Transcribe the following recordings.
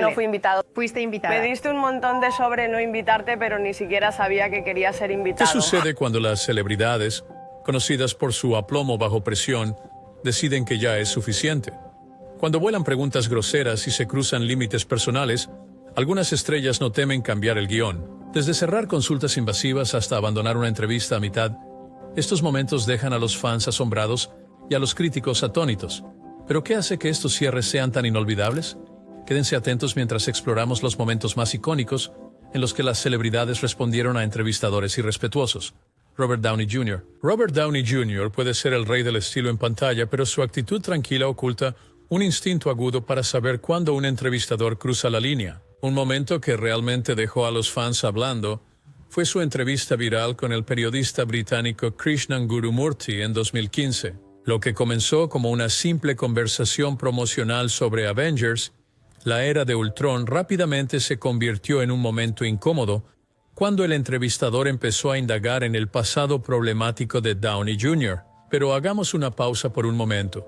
No fui invitado. Fuiste invitada. Me diste un montón de sobre no invitarte, pero ni siquiera sabía que quería ser invitado. ¿Qué sucede cuando las celebridades, conocidas por su aplomo bajo presión, deciden que ya es suficiente? Cuando vuelan preguntas groseras y se cruzan límites personales, algunas estrellas no temen cambiar el guión. Desde cerrar consultas invasivas hasta abandonar una entrevista a mitad, estos momentos dejan a los fans asombrados y a los críticos atónitos. ¿Pero qué hace que estos cierres sean tan inolvidables? Quédense atentos mientras exploramos los momentos más icónicos en los que las celebridades respondieron a entrevistadores irrespetuosos. Robert Downey Jr. Robert Downey Jr. puede ser el rey del estilo en pantalla, pero su actitud tranquila oculta un instinto agudo para saber cuándo un entrevistador cruza la línea. Un momento que realmente dejó a los fans hablando fue su entrevista viral con el periodista británico Krishnan Gurumurthy en 2015. Lo que comenzó como una simple conversación promocional sobre Avengers, la era de Ultron, rápidamente se convirtió en un momento incómodo cuando el entrevistador empezó a indagar en el pasado problemático de Downey Jr. Pero hagamos una pausa por un momento.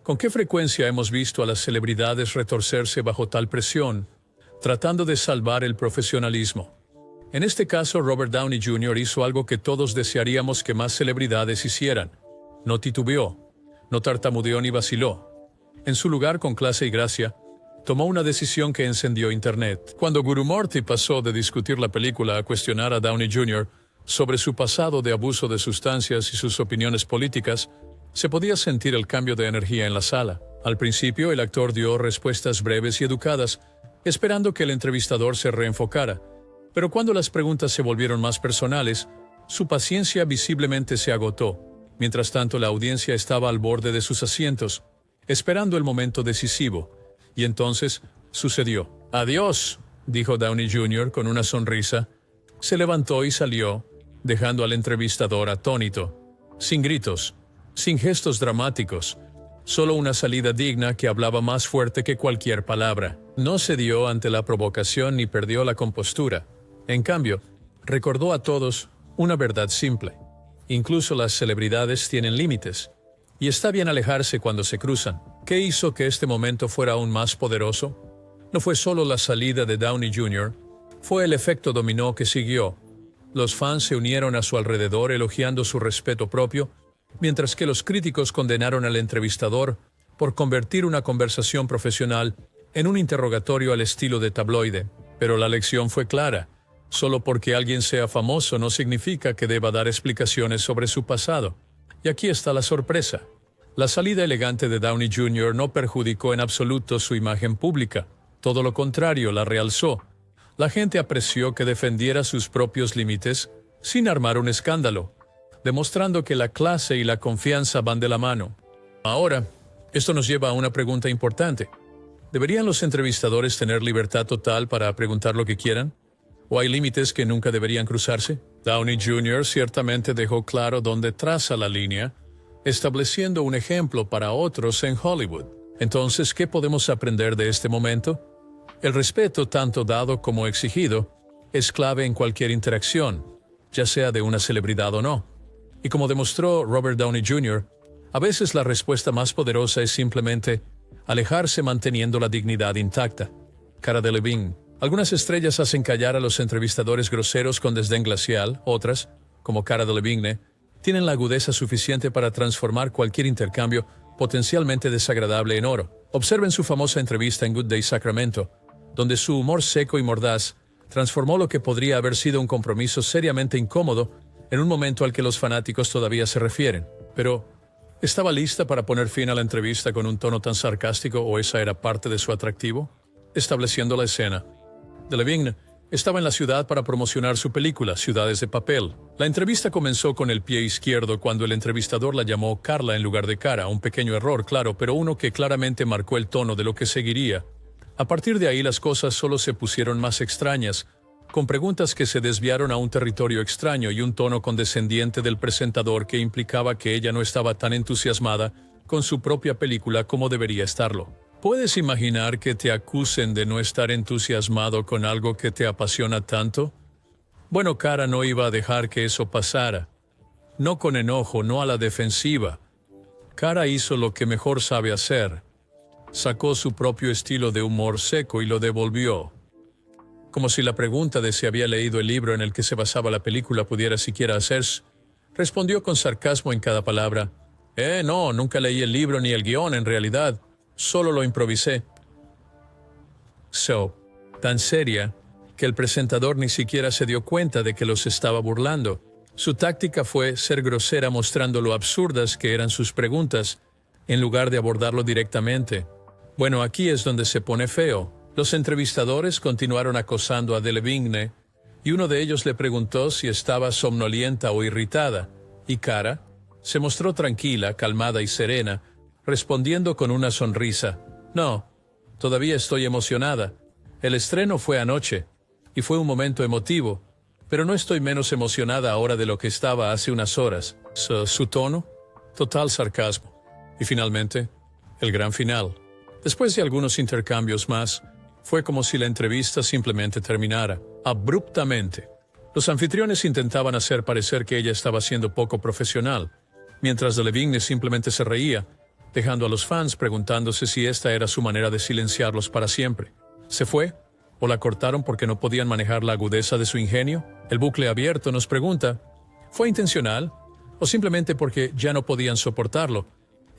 ¿Con qué frecuencia hemos visto a las celebridades retorcerse bajo tal presión, tratando de salvar el profesionalismo? En este caso, Robert Downey Jr. hizo algo que todos desearíamos que más celebridades hicieran. No titubeó, no tartamudeó ni vaciló. En su lugar, con clase y gracia, tomó una decisión que encendió Internet. Cuando Gurumurthy pasó de discutir la película a cuestionar a Downey Jr. sobre su pasado de abuso de sustancias y sus opiniones políticas, se podía sentir el cambio de energía en la sala. Al principio, el actor dio respuestas breves y educadas, esperando que el entrevistador se reenfocara. Pero cuando las preguntas se volvieron más personales, su paciencia visiblemente se agotó. Mientras tanto, la audiencia estaba al borde de sus asientos, esperando el momento decisivo. Y entonces sucedió. «Adiós», dijo Downey Jr. con una sonrisa. Se levantó y salió, dejando al entrevistador atónito. Sin gritos, sin gestos dramáticos, solo una salida digna que hablaba más fuerte que cualquier palabra. No cedió ante la provocación ni perdió la compostura. En cambio, recordó a todos una verdad simple. Incluso las celebridades tienen límites, y está bien alejarse cuando se cruzan. ¿Qué hizo que este momento fuera aún más poderoso? No fue solo la salida de Downey Jr., fue el efecto dominó que siguió. Los fans se unieron a su alrededor elogiando su respeto propio, mientras que los críticos condenaron al entrevistador por convertir una conversación profesional en un interrogatorio al estilo de tabloide. Pero la lección fue clara. Solo porque alguien sea famoso no significa que deba dar explicaciones sobre su pasado. Y aquí está la sorpresa. La salida elegante de Downey Jr. no perjudicó en absoluto su imagen pública. Todo lo contrario, la realzó. La gente apreció que defendiera sus propios límites sin armar un escándalo, demostrando que la clase y la confianza van de la mano. Ahora, esto nos lleva a una pregunta importante. ¿Deberían los entrevistadores tener libertad total para preguntar lo que quieran? ¿O hay límites que nunca deberían cruzarse? Downey Jr. ciertamente dejó claro dónde traza la línea, estableciendo un ejemplo para otros en Hollywood. Entonces, ¿qué podemos aprender de este momento? El respeto, tanto dado como exigido, es clave en cualquier interacción, ya sea de una celebridad o no. Y como demostró Robert Downey Jr., a veces la respuesta más poderosa es simplemente alejarse manteniendo la dignidad intacta. Cara Delevingne. Algunas estrellas hacen callar a los entrevistadores groseros con desdén glacial, otras, como Cara Delevingne, tienen la agudeza suficiente para transformar cualquier intercambio potencialmente desagradable en oro. Observen su famosa entrevista en Good Day Sacramento, donde su humor seco y mordaz transformó lo que podría haber sido un compromiso seriamente incómodo en un momento al que los fanáticos todavía se refieren. Pero, ¿estaba lista para poner fin a la entrevista con un tono tan sarcástico o esa era parte de su atractivo? Estableciendo la escena. Delevingne estaba en la ciudad para promocionar su película, Ciudades de Papel. La entrevista comenzó con el pie izquierdo cuando el entrevistador la llamó Carla en lugar de Cara, un pequeño error, claro, pero uno que claramente marcó el tono de lo que seguiría. A partir de ahí las cosas solo se pusieron más extrañas, con preguntas que se desviaron a un territorio extraño y un tono condescendiente del presentador que implicaba que ella no estaba tan entusiasmada con su propia película como debería estarlo. ¿Puedes imaginar que te acusen de no estar entusiasmado con algo que te apasiona tanto? Bueno, Cara no iba a dejar que eso pasara. No con enojo, no a la defensiva. Cara hizo lo que mejor sabe hacer. sacó su propio estilo de humor seco y lo devolvió. Como si la pregunta de si había leído el libro en el que se basaba la película pudiera siquiera hacerse, respondió con sarcasmo en cada palabra. No, nunca leí el libro ni el guión en realidad, solo lo improvisé. Tan seria que el presentador ni siquiera se dio cuenta de que los estaba burlando. Su táctica fue ser grosera mostrando lo absurdas que eran sus preguntas, en lugar de abordarlo directamente. Bueno, aquí es donde se pone feo. Los entrevistadores continuaron acosando a Delevingne, y uno de ellos le preguntó si estaba somnolienta o irritada, y Cara se mostró tranquila, calmada y serena, respondiendo con una sonrisa. No, todavía estoy emocionada. El estreno fue anoche, y fue un momento emotivo, pero no estoy menos emocionada ahora de lo que estaba hace unas horas. Su tono, total sarcasmo. Y finalmente, el gran final. Después de algunos intercambios más, fue como si la entrevista simplemente terminara, abruptamente. Los anfitriones intentaban hacer parecer que ella estaba siendo poco profesional, mientras Delevingne simplemente se reía, dejando a los fans preguntándose si esta era su manera de silenciarlos para siempre. ¿Se fue? ¿O la cortaron porque no podían manejar la agudeza de su ingenio? El bucle abierto nos pregunta, ¿fue intencional? ¿O simplemente porque ya no podían soportarlo?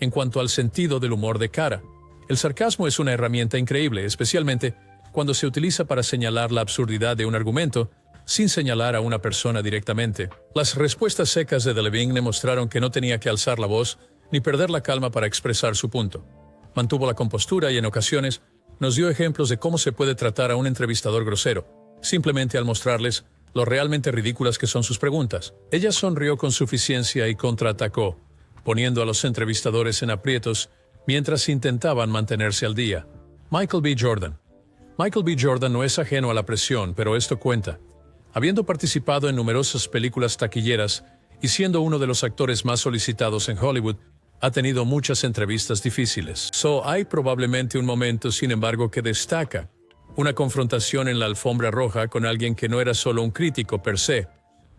En cuanto al sentido del humor de Cara, el sarcasmo es una herramienta increíble, especialmente cuando se utiliza para señalar la absurdidad de un argumento, sin señalar a una persona directamente. Las respuestas secas de Delevingne mostraron que no tenía que alzar la voz ni perder la calma para expresar su punto. Mantuvo la compostura y en ocasiones nos dio ejemplos de cómo se puede tratar a un entrevistador grosero, simplemente al mostrarles lo realmente ridículas que son sus preguntas. Ella sonrió con suficiencia y contraatacó, poniendo a los entrevistadores en aprietos mientras intentaban mantenerse al día. Michael B. Jordan. Michael B. Jordan no es ajeno a la presión, pero esto cuenta. Habiendo participado en numerosas películas taquilleras y siendo uno de los actores más solicitados en Hollywood, ha tenido muchas entrevistas difíciles. Hay probablemente un momento, sin embargo, que destaca. Una confrontación en la alfombra roja con alguien que no era solo un crítico per se,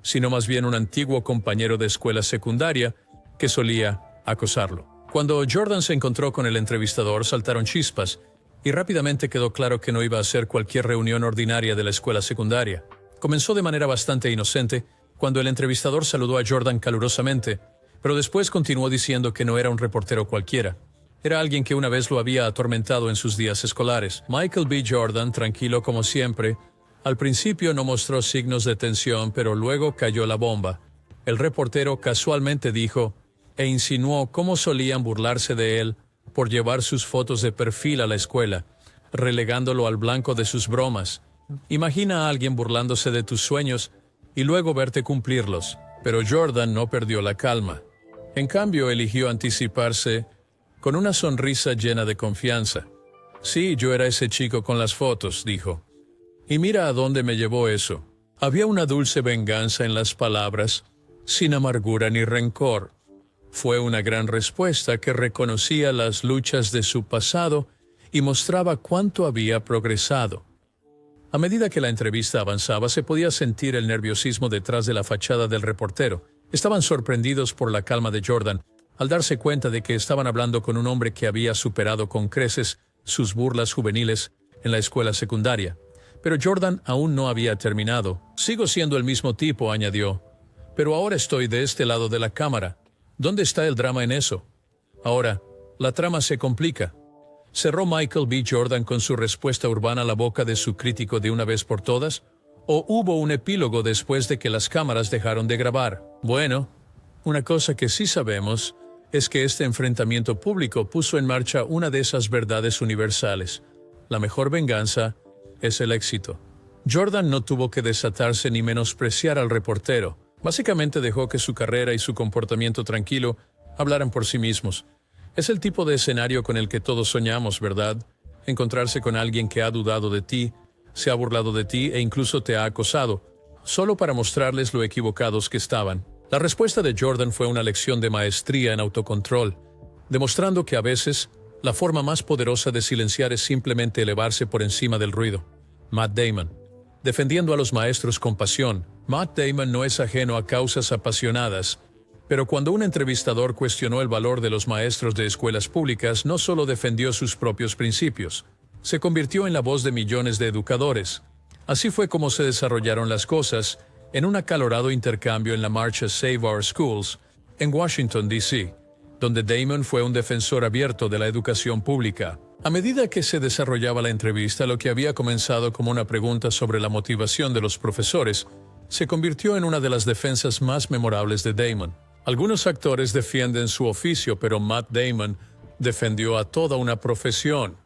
sino más bien un antiguo compañero de escuela secundaria que solía acosarlo. Cuando Jordan se encontró con el entrevistador, saltaron chispas, y rápidamente quedó claro que no iba a ser cualquier reunión ordinaria de la escuela secundaria. Comenzó de manera bastante inocente, cuando el entrevistador saludó a Jordan calurosamente, pero después continuó diciendo que no era un reportero cualquiera. Era alguien que una vez lo había atormentado en sus días escolares. Michael B. Jordan, tranquilo como siempre, al principio no mostró signos de tensión, pero luego cayó la bomba. El reportero casualmente dijo e insinuó cómo solían burlarse de él por llevar sus fotos de perfil a la escuela, relegándolo al blanco de sus bromas. Imagina a alguien burlándose de tus sueños y luego verte cumplirlos. Pero Jordan no perdió la calma. En cambio, eligió anticiparse con una sonrisa llena de confianza. Sí, yo era ese chico con las fotos, dijo. Y mira a dónde me llevó eso. Había una dulce venganza en las palabras, sin amargura ni rencor. Fue una gran respuesta que reconocía las luchas de su pasado y mostraba cuánto había progresado. A medida que la entrevista avanzaba, se podía sentir el nerviosismo detrás de la fachada del reportero. Estaban sorprendidos por la calma de Jordan, al darse cuenta de que estaban hablando con un hombre que había superado con creces sus burlas juveniles en la escuela secundaria. Pero Jordan aún no había terminado. Sigo siendo el mismo tipo, añadió. Pero ahora estoy de este lado de la cámara. ¿Dónde está el drama en eso? Ahora, la trama se complica. ¿Cerró Michael B. Jordan con su respuesta urbana la boca de su crítico de una vez por todas? ¿O hubo un epílogo después de que las cámaras dejaron de grabar? Bueno, una cosa que sí sabemos es que este enfrentamiento público puso en marcha una de esas verdades universales. La mejor venganza es el éxito. Jordan no tuvo que desatarse ni menospreciar al reportero. Básicamente dejó que su carrera y su comportamiento tranquilo hablaran por sí mismos. Es el tipo de escenario con el que todos soñamos, ¿verdad? Encontrarse con alguien que ha dudado de ti, se ha burlado de ti e incluso te ha acosado, solo para mostrarles lo equivocados que estaban. La respuesta de Jordan fue una lección de maestría en autocontrol, demostrando que a veces la forma más poderosa de silenciar es simplemente elevarse por encima del ruido. Matt Damon. Defendiendo a los maestros con pasión, Matt Damon no es ajeno a causas apasionadas, Pero cuando un entrevistador cuestionó el valor de los maestros de escuelas públicas, no solo defendió sus propios principios, se convirtió en la voz de millones de educadores. Así fue como se desarrollaron las cosas en un acalorado intercambio en la marcha Save Our Schools en Washington, D.C., donde Damon fue un defensor abierto de la educación pública. A medida que se desarrollaba la entrevista, lo que había comenzado como una pregunta sobre la motivación de los profesores se convirtió en una de las defensas más memorables de Damon. Algunos actores defienden su oficio, pero Matt Damon defendió a toda una profesión.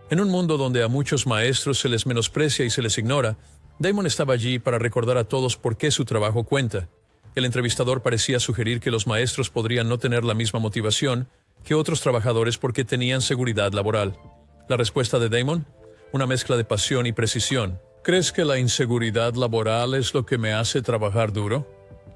En un mundo donde a muchos maestros se les menosprecia y se les ignora, Damon estaba allí para recordar a todos por qué su trabajo cuenta. El entrevistador parecía sugerir que los maestros podrían no tener la misma motivación que otros trabajadores porque tenían seguridad laboral. La respuesta de Damon: una mezcla de pasión y precisión. ¿Crees que la inseguridad laboral es lo que me hace trabajar duro?,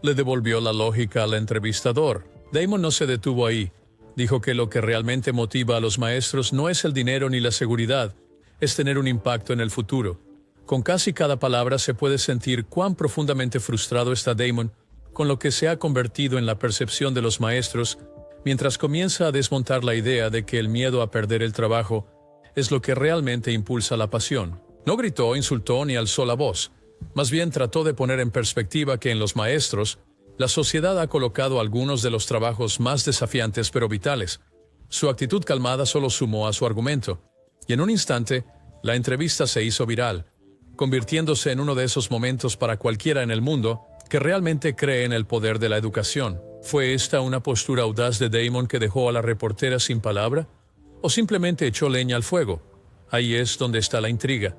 le devolvió la lógica al entrevistador. Damon no se detuvo ahí. Dijo que lo que realmente motiva a los maestros no es el dinero ni la seguridad, es tener un impacto en el futuro. Con casi cada palabra se puede sentir cuán profundamente frustrado está Damon con lo que se ha convertido en la percepción de los maestros, mientras comienza a desmontar la idea de que el miedo a perder el trabajo es lo que realmente impulsa la pasión. No gritó, insultó ni alzó la voz. Más bien trató de poner en perspectiva que en los maestros, la sociedad ha colocado algunos de los trabajos más desafiantes pero vitales. Su actitud calmada solo sumó a su argumento, y en un instante, la entrevista se hizo viral, convirtiéndose en uno de esos momentos para cualquiera en el mundo que realmente cree en el poder de la educación. ¿Fue esta una postura audaz de Damon que dejó a la reportera sin palabra? ¿O simplemente echó leña al fuego? Ahí es donde está la intriga.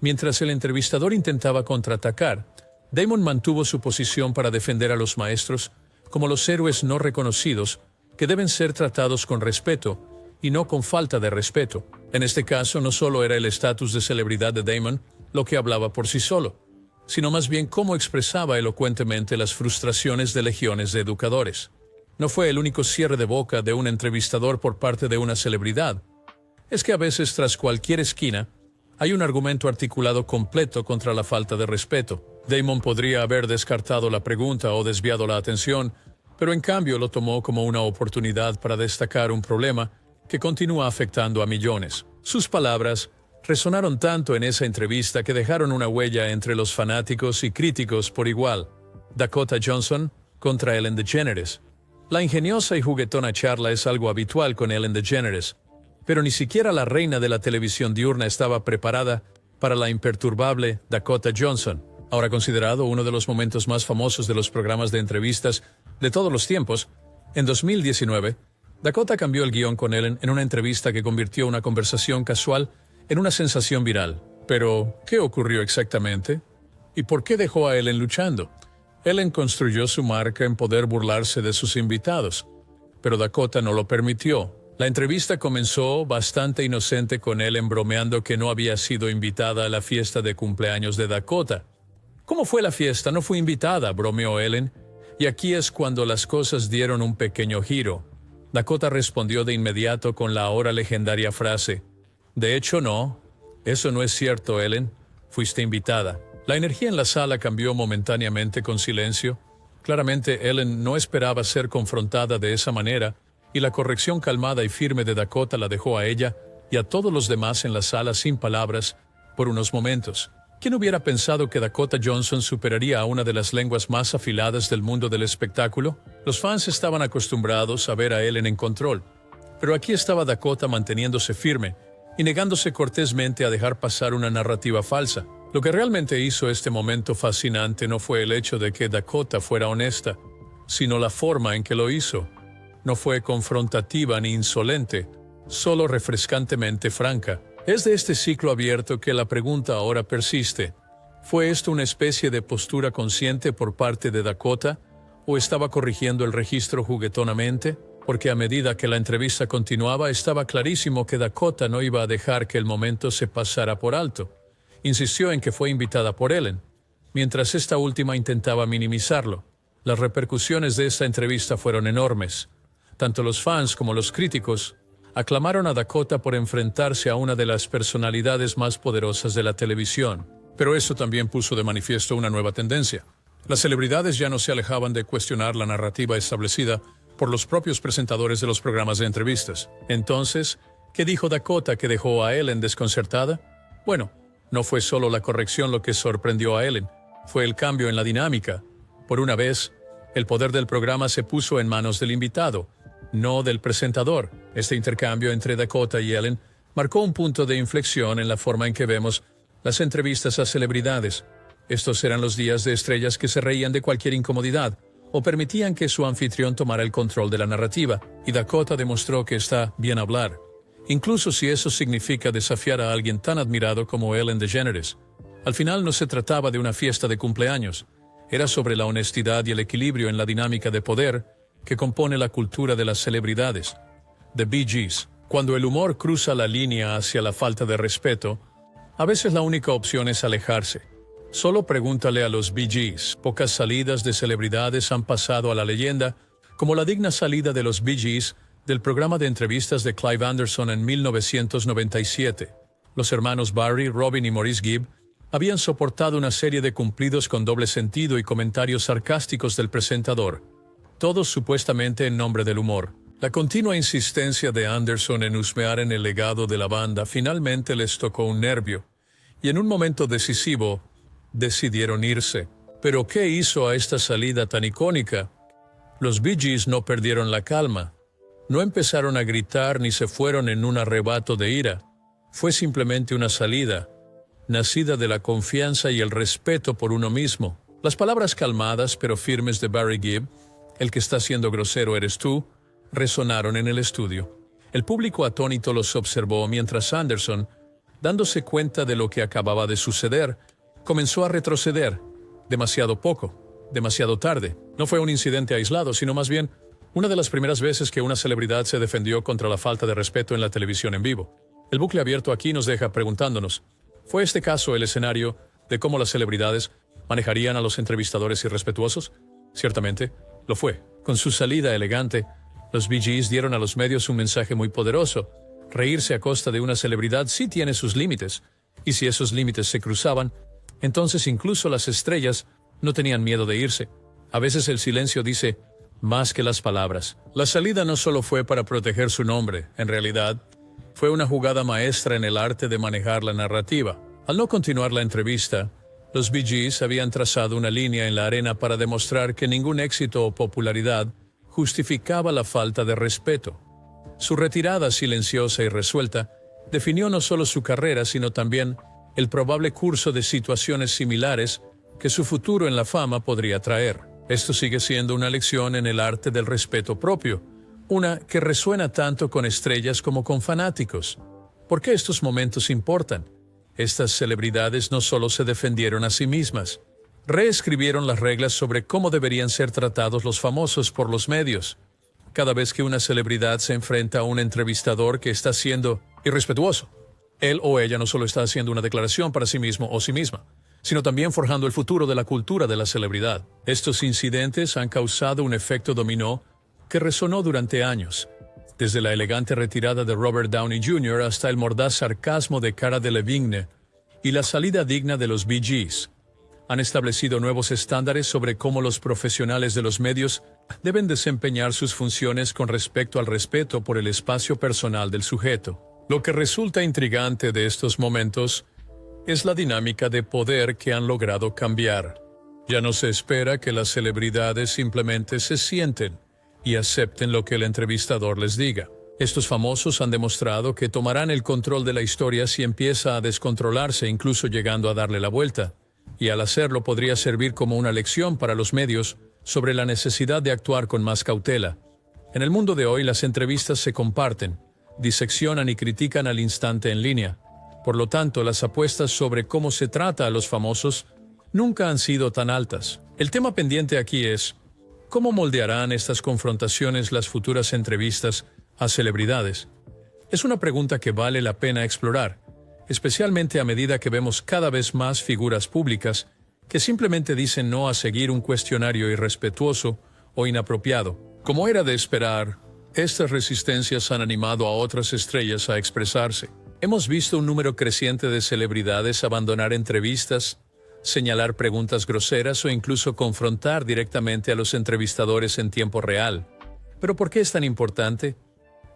Mientras el entrevistador intentaba contraatacar, Damon mantuvo su posición para defender a los maestros como los héroes no reconocidos que deben ser tratados con respeto y no con falta de respeto. En este caso, no solo era el estatus de celebridad de Damon lo que hablaba por sí solo, sino más bien cómo expresaba elocuentemente las frustraciones de legiones de educadores. No fue el único cierre de boca de un entrevistador por parte de una celebridad. Es que a veces, tras cualquier esquina, hay un argumento articulado completo contra la falta de respeto. Damon podría haber descartado la pregunta o desviado la atención, pero en cambio lo tomó como una oportunidad para destacar un problema que continúa afectando a millones. Sus palabras resonaron tanto en esa entrevista que dejaron una huella entre los fanáticos y críticos por igual. Dakota Johnson contra Ellen DeGeneres. La ingeniosa y juguetona charla es algo habitual con Ellen DeGeneres, pero ni siquiera la reina de la televisión diurna estaba preparada para la imperturbable Dakota Johnson. Ahora considerado uno de los momentos más famosos de los programas de entrevistas de todos los tiempos, en 2019, Dakota cambió el guión con Ellen en una entrevista que convirtió una conversación casual en una sensación viral. Pero, ¿qué ocurrió exactamente? ¿Y por qué dejó a Ellen luchando? Ellen construyó su marca en poder burlarse de sus invitados, pero Dakota no lo permitió. La entrevista comenzó bastante inocente con Ellen bromeando que no había sido invitada a la fiesta de cumpleaños de Dakota. ¿Cómo fue la fiesta? No fui invitada, bromeó Ellen. Y aquí es cuando las cosas dieron un pequeño giro. Dakota respondió de inmediato con la ahora legendaria frase: de hecho no, eso no es cierto, Ellen, fuiste invitada. La energía en la sala cambió momentáneamente con silencio. Claramente Ellen no esperaba ser confrontada de esa manera, y la corrección calmada y firme de Dakota la dejó a ella y a todos los demás en la sala sin palabras por unos momentos. ¿Quién hubiera pensado que Dakota Johnson superaría a una de las lenguas más afiladas del mundo del espectáculo? Los fans estaban acostumbrados a ver a Ellen en control, pero aquí estaba Dakota manteniéndose firme y negándose cortésmente a dejar pasar una narrativa falsa. Lo que realmente hizo este momento fascinante no fue el hecho de que Dakota fuera honesta, sino la forma en que lo hizo. No fue confrontativa ni insolente, solo refrescantemente franca. Es de este ciclo abierto que la pregunta ahora persiste. ¿Fue esto una especie de postura consciente por parte de Dakota, o estaba corrigiendo el registro juguetonamente? Porque a medida que la entrevista continuaba, estaba clarísimo que Dakota no iba a dejar que el momento se pasara por alto. Insistió en que fue invitada por Ellen, mientras esta última intentaba minimizarlo. Las repercusiones de esta entrevista fueron enormes. Tanto los fans como los críticos aclamaron a Dakota por enfrentarse a una de las personalidades más poderosas de la televisión. Pero eso también puso de manifiesto una nueva tendencia. Las celebridades ya no se alejaban de cuestionar la narrativa establecida por los propios presentadores de los programas de entrevistas. Entonces, ¿qué dijo Dakota que dejó a Ellen desconcertada? Bueno, no fue solo la corrección lo que sorprendió a Ellen, fue el cambio en la dinámica. Por una vez, el poder del programa se puso en manos del invitado, no del presentador. Este intercambio entre Dakota y Ellen marcó un punto de inflexión en la forma en que vemos las entrevistas a celebridades. Estos eran los días de estrellas que se reían de cualquier incomodidad o permitían que su anfitrión tomara el control de la narrativa, y Dakota demostró que está bien hablar, incluso si eso significa desafiar a alguien tan admirado como Ellen DeGeneres. Al final no se trataba de una fiesta de cumpleaños, era sobre la honestidad y el equilibrio en la dinámica de poder que compone la cultura de las celebridades. The Bee Gees. Cuando el humor cruza la línea hacia la falta de respeto, a veces la única opción es alejarse. Solo pregúntale a los Bee Gees. Pocas salidas de celebridades han pasado a la leyenda, como la digna salida de los Bee Gees del programa de entrevistas de Clive Anderson en 1997. Los hermanos Barry, Robin y Maurice Gibb habían soportado una serie de cumplidos con doble sentido y comentarios sarcásticos del presentador, todos supuestamente en nombre del humor. La continua insistencia de Anderson en husmear en el legado de la banda finalmente les tocó un nervio, y en un momento decisivo decidieron irse. ¿Pero qué hizo a esta salida tan icónica? Los Bee Gees no perdieron la calma. No empezaron a gritar ni se fueron en un arrebato de ira. Fue simplemente una salida, nacida de la confianza y el respeto por uno mismo. Las palabras calmadas pero firmes de Barry Gibb, "el que está siendo grosero eres tú", resonaron en el estudio. El público atónito los observó mientras Anderson, dándose cuenta de lo que acababa de suceder, comenzó a retroceder. Demasiado poco, demasiado tarde. No fue un incidente aislado, sino más bien una de las primeras veces que una celebridad se defendió contra la falta de respeto en la televisión en vivo. El bucle abierto aquí nos deja preguntándonos, ¿fue este caso el escenario de cómo las celebridades manejarían a los entrevistadores irrespetuosos? Ciertamente, lo fue. Con su salida elegante, los Bee Gees dieron a los medios un mensaje muy poderoso. Reírse a costa de una celebridad sí tiene sus límites, y si esos límites se cruzaban, entonces incluso las estrellas no tenían miedo de irse. A veces el silencio dice más que las palabras. La salida no solo fue para proteger su nombre, en realidad, fue una jugada maestra en el arte de manejar la narrativa. Al no continuar la entrevista, los Bee Gees habían trazado una línea en la arena para demostrar que ningún éxito o popularidad justificaba la falta de respeto. Su retirada silenciosa y resuelta definió no solo su carrera, sino también el probable curso de situaciones similares que su futuro en la fama podría traer. Esto sigue siendo una lección en el arte del respeto propio, una que resuena tanto con estrellas como con fanáticos. ¿Por qué estos momentos importan? Estas celebridades no solo se defendieron a sí mismas, reescribieron las reglas sobre cómo deberían ser tratados los famosos por los medios. Cada vez que una celebridad se enfrenta a un entrevistador que está siendo irrespetuoso, él o ella no solo está haciendo una declaración para sí mismo o sí misma, sino también forjando el futuro de la cultura de la celebridad. Estos incidentes han causado un efecto dominó que resonó durante años, desde la elegante retirada de Robert Downey Jr. hasta el mordaz sarcasmo de Cara Delevingne y la salida digna de los Bee Gees. Han establecido nuevos estándares sobre cómo los profesionales de los medios deben desempeñar sus funciones con respecto al respeto por el espacio personal del sujeto. Lo que resulta intrigante de estos momentos es la dinámica de poder que han logrado cambiar. Ya no se espera que las celebridades simplemente se sienten y acepten lo que el entrevistador les diga. Estos famosos han demostrado que tomarán el control de la historia si empieza a descontrolarse, incluso llegando a darle la vuelta. Y al hacerlo podría servir como una lección para los medios sobre la necesidad de actuar con más cautela. En el mundo de hoy las entrevistas se comparten, diseccionan y critican al instante en línea. Por lo tanto, las apuestas sobre cómo se trata a los famosos nunca han sido tan altas. El tema pendiente aquí es, ¿cómo moldearán estas confrontaciones las futuras entrevistas a celebridades? Es una pregunta que vale la pena explorar, especialmente a medida que vemos cada vez más figuras públicas que simplemente dicen no a seguir un cuestionario irrespetuoso o inapropiado. Como era de esperar, estas resistencias han animado a otras estrellas a expresarse. Hemos visto un número creciente de celebridades abandonar entrevistas, señalar preguntas groseras o incluso confrontar directamente a los entrevistadores en tiempo real. ¿Pero por qué es tan importante?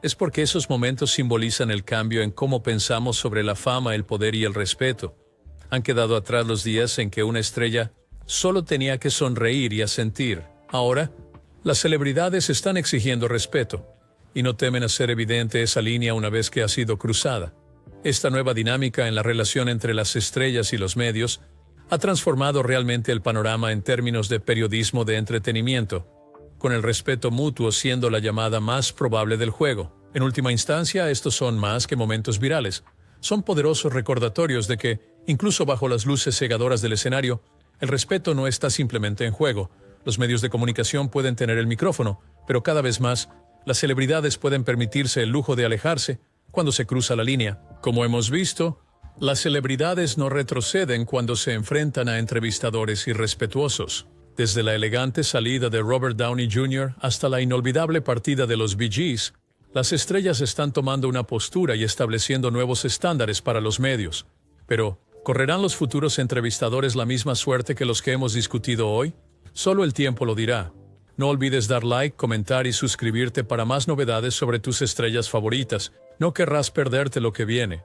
Es porque esos momentos simbolizan el cambio en cómo pensamos sobre la fama, el poder y el respeto. Han quedado atrás los días en que una estrella solo tenía que sonreír y asentir. Ahora, las celebridades están exigiendo respeto y no temen hacer evidente esa línea una vez que ha sido cruzada. Esta nueva dinámica en la relación entre las estrellas y los medios ha transformado realmente el panorama en términos de periodismo de entretenimiento, con el respeto mutuo siendo la llamada más probable del juego. En última instancia, estos son más que momentos virales. Son poderosos recordatorios de que, incluso bajo las luces cegadoras del escenario, el respeto no está simplemente en juego. Los medios de comunicación pueden tener el micrófono, pero cada vez más, las celebridades pueden permitirse el lujo de alejarse cuando se cruza la línea. Como hemos visto, las celebridades no retroceden cuando se enfrentan a entrevistadores irrespetuosos. Desde la elegante salida de Robert Downey Jr. hasta la inolvidable partida de los Bee Gees, las estrellas están tomando una postura y estableciendo nuevos estándares para los medios. Pero, ¿correrán los futuros entrevistadores la misma suerte que los que hemos discutido hoy? Solo el tiempo lo dirá. No olvides dar like, comentar y suscribirte para más novedades sobre tus estrellas favoritas. No querrás perderte lo que viene.